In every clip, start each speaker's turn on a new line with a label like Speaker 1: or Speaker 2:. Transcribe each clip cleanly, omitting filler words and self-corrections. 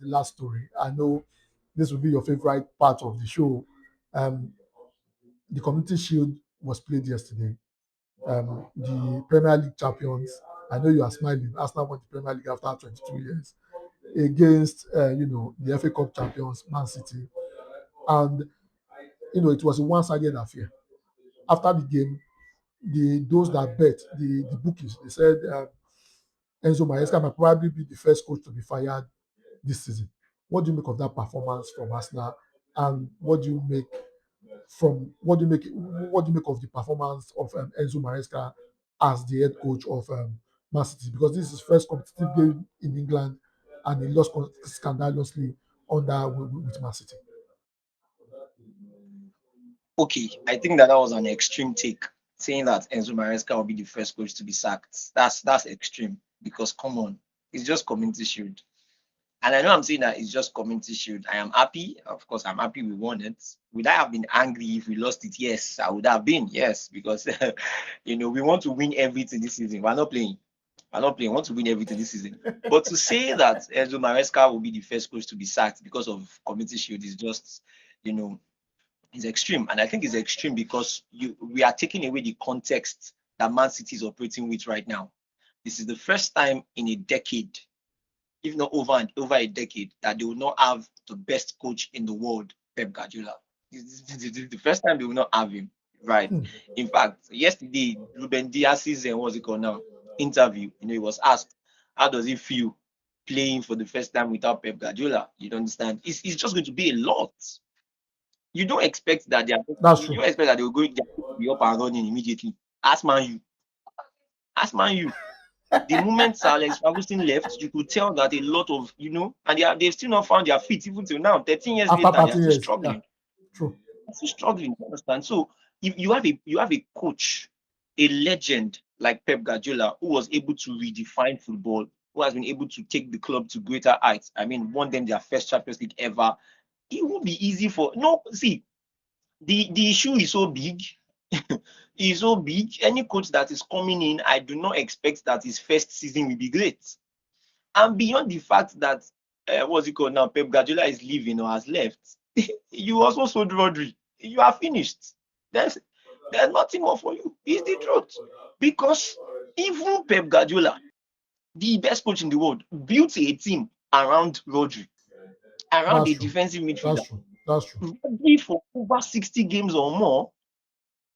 Speaker 1: the last story. I know this will be your favorite part of the show. The Community Shield was played yesterday. The Premier League champions. I know you are smiling. Arsenal won the Premier League after 22 years against, the FA Cup champions, Man City, and it was a one-sided affair. After the game, those that bet, the bookies, they said Enzo Maresca might probably be the first coach to be fired this season. What do you make of that performance from Arsenal, and what do you make of the performance of Enzo Maresca as the head coach of Man City? Because this is his first competitive game in England, and he lost scandalously with Man City.
Speaker 2: Okay, I think that was an extreme take, saying that Enzo Maresca will be the first coach to be sacked. That's extreme, because come on, it's just Community Shield. And I know I'm saying that it's just Community Shield. I am happy. Of course, I'm happy we won it. Would I have been angry if we lost it? Yes, I would have been. Yes, because we want to win everything this season. We're not playing. We want to win everything this season. But to say that Enzo Maresca will be the first coach to be sacked because of Community Shield is just, is extreme. And I think it's extreme because we are taking away the context that Man City is operating with right now. This is the first time in a decade, if not over a decade, that they will not have the best coach in the world, Pep Guardiola. This is the first time they will not have him, right? In fact, yesterday, Ruben Dias's interview, he was asked, how does he feel playing for the first time without Pep Guardiola? You don't understand? It's just going to be a lot. You don't expect that they will be up and running immediately. Ask Man U. The moment Sir Alex Ferguson left, you could tell that a lot of, and they've still not found their feet even till now. 13 years later, they're still struggling.
Speaker 1: Yeah. True.
Speaker 2: They're still struggling, you understand? So if you have a coach, a legend like Pep Guardiola, who was able to redefine football, who has been able to take the club to greater heights. I mean, won them their first Champions League ever. It won't be easy the issue is so big. It's so big. Any coach that is coming in, I do not expect that his first season will be great. And beyond the fact that Pep Guardiola is leaving or has left, you also sold Rodri. You are finished. There's nothing more for you. It's the truth. Because even Pep Guardiola, the best coach in the world, built a team around Rodri, around a defensive midfielder.
Speaker 1: That's true.
Speaker 2: Rodri for over 60 games or more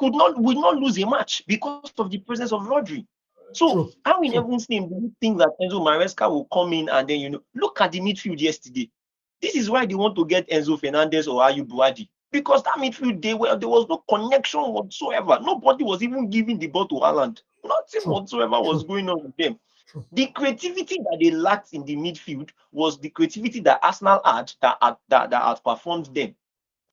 Speaker 2: would not lose a match because of the presence of Rodri. So how in heaven's name do you think that Enzo Maresca will come in and then look at the midfield yesterday? This is why they want to get Enzo Fernandez or Ayub Buadi, because that midfield there was no connection whatsoever. Nobody was even giving the ball to Haaland. Nothing whatsoever was going on with them. The creativity that they lacked in the midfield was the creativity that Arsenal had that outperformed them.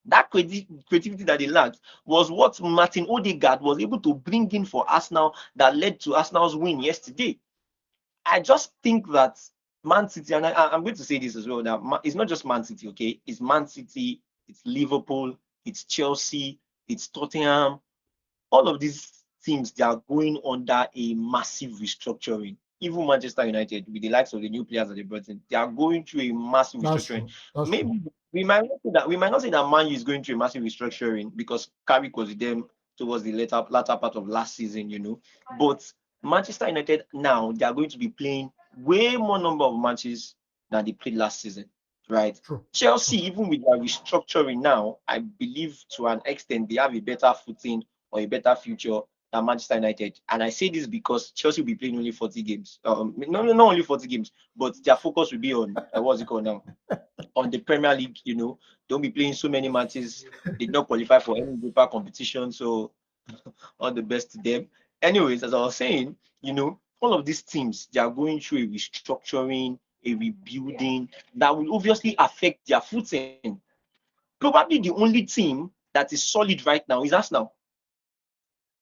Speaker 2: That creativity that they lacked was what Martin Odegaard was able to bring in for Arsenal that led to Arsenal's win yesterday. I just think that Man City, and I'm going to say this as well, that it's not just Man City, okay? It's Man City, it's Liverpool, it's Chelsea, it's Tottenham. All of these teams, they are going under a massive restructuring. Even Manchester United, with the likes of the new players that they brought in, they are going through a massive restructuring. Maybe we might not say that Man U is going through a massive restructuring because Carrick was with them towards the latter part of last season, But Manchester United now, they are going to be playing way more number of matches than they played last season, right? Chelsea, even with their restructuring now, I believe to an extent they have a better footing or a better future than Manchester United. And I say this because Chelsea will be playing only 40 games. Not only 40 games, but their focus will be on on the Premier League. Don't be playing so many matches. They did not qualify for any deeper competition, so all the best to them. Anyways, as I was saying, all of these teams, they are going through a restructuring, a rebuilding that will obviously affect their footing. Probably the only team that is solid right now is Arsenal.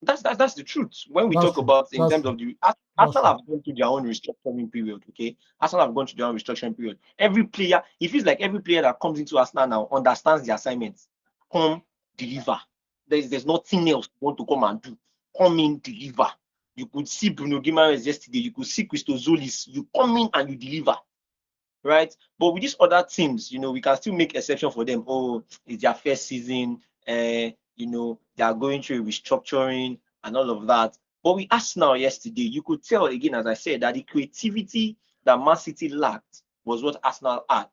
Speaker 2: That's the truth. When we talk about in terms of the Arsenal have gone through their own restructuring period, okay? Arsenal have gone through their own restructuring period. Every player, it feels like every player that comes into Arsenal now understands the assignments. Come, deliver. There's nothing else you want to come and do. Come in, deliver. You could see Bruno Guimaraes yesterday. You could see Christo Zolis. You come in and you deliver, right? But with these other teams, we can still make exception for them. Oh, it's their first season, they are going through restructuring and all of that. But with Arsenal yesterday, you could tell again, as I said, that the creativity that Man City lacked was what Arsenal had.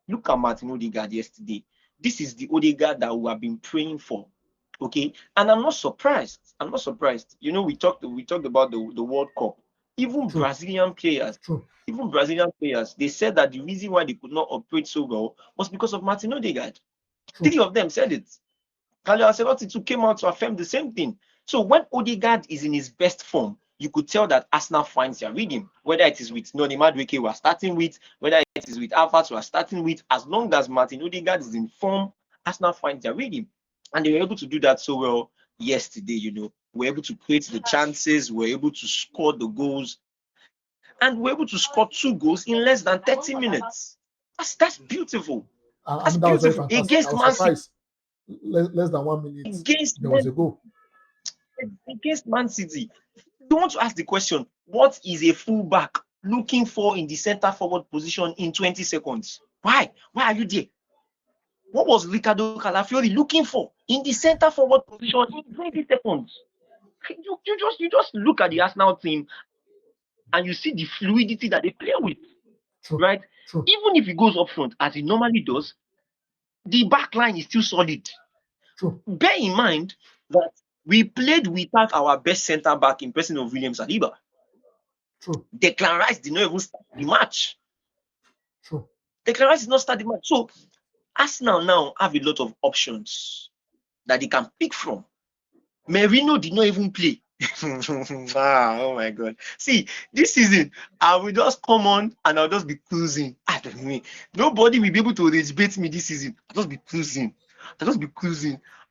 Speaker 2: Look at Martin Odegaard yesterday. This is the Odegaard that we have been praying for. Okay, and I'm not surprised. We talked about the World Cup. Even
Speaker 1: True.
Speaker 2: Brazilian players,
Speaker 1: True.
Speaker 2: they said that the reason why they could not operate so well was because of Martin Odegaard.
Speaker 1: True.
Speaker 2: 3 of them said it. Carlo Ancelotti too came out to affirm the same thing. So when Odegaard is in his best form, you could tell that Arsenal finds their rhythm. Whether it is with Noni Madueke we are starting with, whether it is with Havertz we are starting with, as long as Martin Odegaard is in form, Arsenal finds their rhythm. And they were able to do that so well yesterday. We're able to create the chances, we're able to score the goals, and we're able to score 2 goals in less than 30 minutes. That's beautiful.
Speaker 1: I
Speaker 2: That's
Speaker 1: mean, that was very
Speaker 2: beautiful.
Speaker 1: fantastic. I
Speaker 2: Against
Speaker 1: was
Speaker 2: Man City,
Speaker 1: surprised. Less than 1 minute,
Speaker 2: against
Speaker 1: there was a goal.
Speaker 2: Man City. You want to ask the question, what is a fullback looking for in the center forward position in 20 seconds? Why? Why are you there? What was Ricardo Calafiori looking for in the center forward position in 20 seconds? You just look at the Arsenal team and you see the fluidity that they play with,
Speaker 1: True.
Speaker 2: right?
Speaker 1: True.
Speaker 2: Even if he goes up front, as he normally does, the back line is still solid.
Speaker 1: True.
Speaker 2: Bear in mind that we played without our best centre back in person of William Saliba.
Speaker 1: True.
Speaker 2: Declan Rice did not even start the match.
Speaker 1: True.
Speaker 2: Declan Rice did not start the match. So Arsenal now have a lot of options that they can pick from. Merino did not even play. Oh my God. See, this season, I will just come on and I'll just be cruising. I don't know. Nobody will be able to rage bait me this season. I'll just be cruising. Because,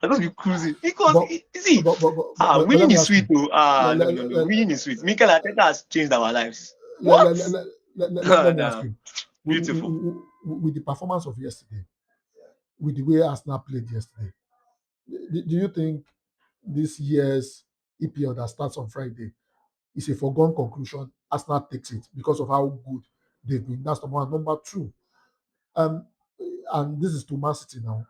Speaker 1: But
Speaker 2: see,
Speaker 1: let
Speaker 2: winning
Speaker 1: me
Speaker 2: is
Speaker 1: ask
Speaker 2: sweet,
Speaker 1: you.
Speaker 2: though. No. Winning is sweet. Mikel Arteta has changed our lives. What?
Speaker 1: Let me ask
Speaker 2: No.
Speaker 1: you.
Speaker 2: Beautiful.
Speaker 1: With the performance of yesterday, with the way Arsenal played yesterday, do you think this year's EPL that starts on Friday is a foregone conclusion? Arsenal takes it because of how good they've been. That's number one. Number two, um, and this is to Man City now.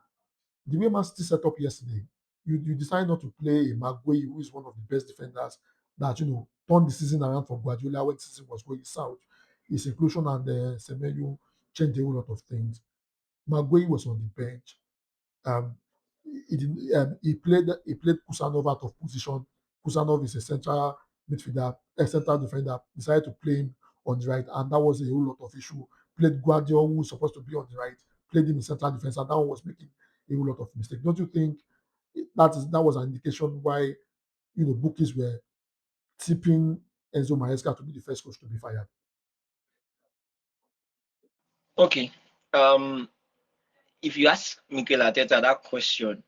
Speaker 1: The way Man City set up yesterday, you decide not to play a Maguire, who is one of the best defenders that turned the season around for Guardiola when the season was going south. His inclusion and Semenyo changed a whole lot of things. Maguire was on the bench. Um, he played Kusanov out of position. Kusanov is a central midfielder, a central defender. Decided to play him on the right, and that was a whole lot of issue. Played Guardiola, who was supposed to be on the right, played him in central defense, and that one was making a whole lot of mistakes. Don't you think that was an indication why bookies were tipping Enzo Maresca to be the first coach to be fired?
Speaker 2: Okay. If you ask Mikel Arteta that question,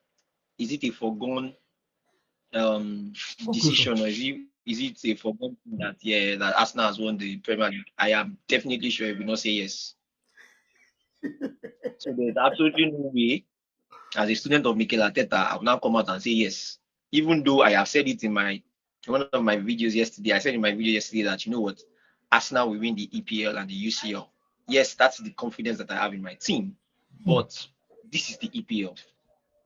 Speaker 2: is it a foregone
Speaker 1: Conclusion.
Speaker 2: decision, or is it a foregone that that Arsenal has won the Premier League? I am definitely sure he will not say yes. So there's absolutely no way, as a student of Mikel Arteta, I will now come out and say yes. Even though I have said it in one of my videos yesterday, I said in my video yesterday that Arsenal will win the EPL and the UCL. Yes, that's the confidence that I have in my team. But this is the EPL.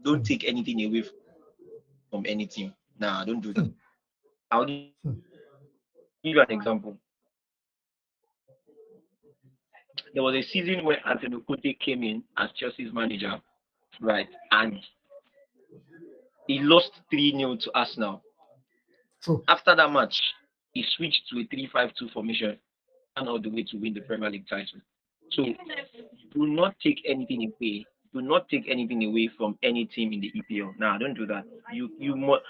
Speaker 2: Don't take anything away from any team. Nah, don't do that. I'll give you an example. There was a season where Antonio Conte came in as Chelsea's manager, right? And he lost 3-0 to Arsenal.
Speaker 1: True.
Speaker 2: After that match, he switched to a 3-5-2 formation and all the way to win the Premier League title. So do not take anything away. Do not take anything away from any team in the EPL. Nah, don't do that. You must.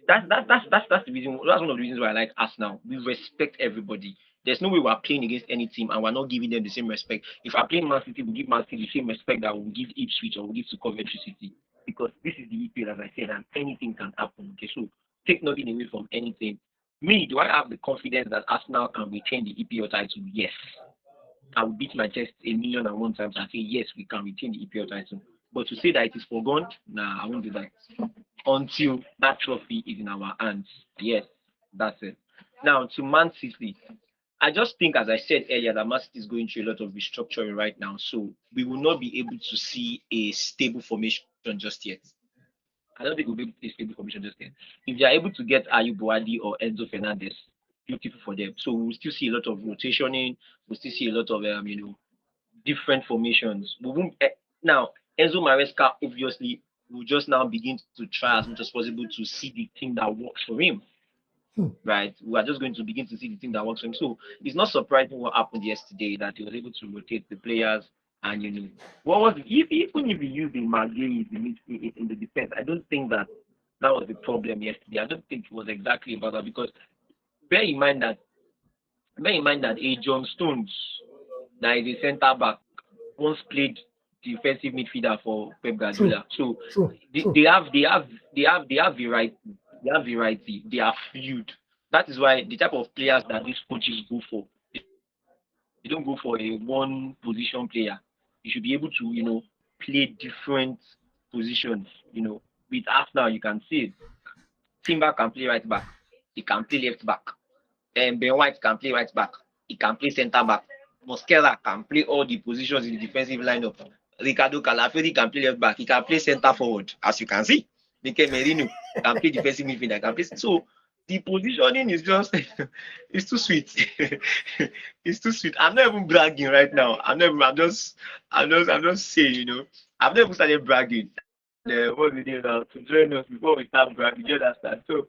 Speaker 2: That's the reason. That's one of the reasons why I like Arsenal. We respect everybody. There's no way we're playing against any team and we're not giving them the same respect. If we're playing Man City, we give Man City the same respect that we give Ipswich or we give to Coventry City. Because this is the EPL, as I said, and anything can happen. Okay, so take nothing away from anything. Me, do I have the confidence that Arsenal can retain the EPL title? Yes. I will beat my chest 1,000,001 times and say, yes, we can retain the EPL title. But to say that it is forgone, nah, I won't do that. Until that trophy is in our hands. Yes, that's it. Now, to Man City. I just think, as I said earlier, that Man City is going through a lot of restructuring right now, so we will not be able to see a stable formation just yet. I don't think we'll be able to see a stable formation just yet. If they are able to get Ayub Boadi or Enzo Fernandez, beautiful for them. So we'll still see a lot of rotationing. We'll still see a lot of different formations. We won't, now Enzo Maresca obviously will just now begin to try as much as possible to see the thing that works for him. Right? We are just going to begin to see the thing that works for him. So it's not surprising what happened yesterday that he was able to rotate the players. And what was even if he used the Magui in the defense, I don't think that was the problem yesterday. I don't think it was exactly about that because bear in mind that a John Stones that is a centre back once played defensive midfielder for Pep Guardiola. So they have variety. They have variety. They are fluid. That is why the type of players that these coaches go for, they don't go for a one position player. You should be able to, play different positions. With Arsenal, you can see it. Timber can play right back. He can play left back. And Ben White can play right back. He can play centre back. Mosquera can play all the positions in the defensive lineup. Ricardo Calaferi can play left back. He can play centre forward, as you can see. Mikel Merino can play defensive midfielder. Can play. So the positioning is just it's too sweet. It's too sweet. I'm not even bragging right now. I'm just saying, I've never started bragging. What we do now to join us before we start bragging, you understand? So,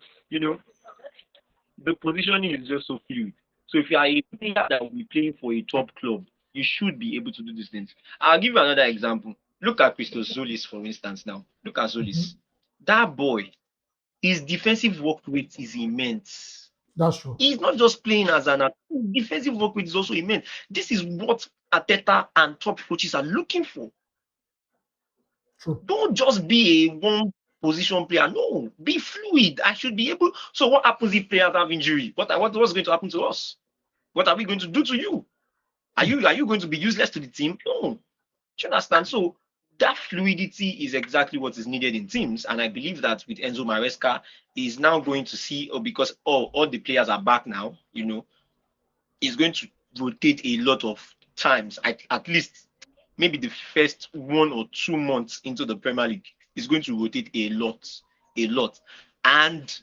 Speaker 2: the positioning is just so fluid. So if you are a player that will be playing for a top club, you should be able to do these things. I'll give you another example. Look at Christos Zolis, for instance, now. Look at Zolis. That boy, his defensive work rate is immense.
Speaker 1: That's true.
Speaker 2: He's not just playing as an defensive work rate is also immense. This is what Arteta and top coaches are looking for.
Speaker 1: True.
Speaker 2: Don't just be a one position player. No, be fluid. I should be able. So what happens if players have injury? What's going to happen to us? What are we going to do to you? Are you going to be useless to the team? No. Do you understand? So that fluidity is exactly what is needed in teams. And I believe that with Enzo Maresca, he's now going to see, because all the players are back now, he's going to rotate a lot of times, at least maybe the first 1 or 2 months into the Premier League. He's going to rotate a lot. And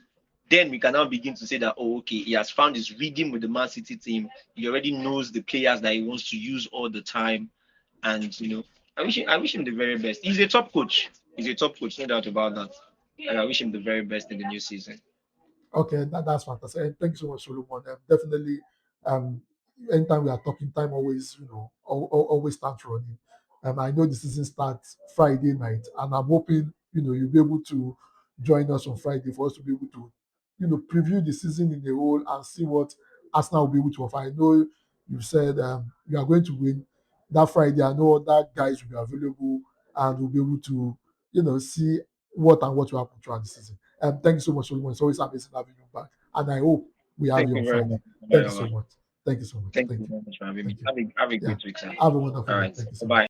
Speaker 2: then we can now begin to say that, okay, he has found his rhythm with the Man City team. He already knows the players that he wants to use all the time. And, I wish him the very best. He's a top coach. No doubt about that. And I wish him the very best in the new season.
Speaker 1: Okay, that's fantastic. And thank you so much, Solomon. Definitely, anytime we are talking, time always, always starts running. I know the season starts Friday night, and I'm hoping, you'll be able to join us on Friday for us to be able to, preview the season in the whole and see what Arsenal will be able to offer. I know you said you are going to win that Friday. I know other guys will be available and will be able to, see what will happen throughout the season. Thank you so much, Solomon. It's always amazing having you back. And I hope we have
Speaker 2: Thank
Speaker 1: you
Speaker 2: you
Speaker 1: on
Speaker 2: very
Speaker 1: Friday.
Speaker 2: much.
Speaker 1: Thank you so much. Thank you so much.
Speaker 2: Thank you very much for having me. Have a great week, sir.
Speaker 1: Have a wonderful
Speaker 2: All
Speaker 1: day.
Speaker 2: right.
Speaker 1: Thank you so
Speaker 2: Bye.
Speaker 1: much.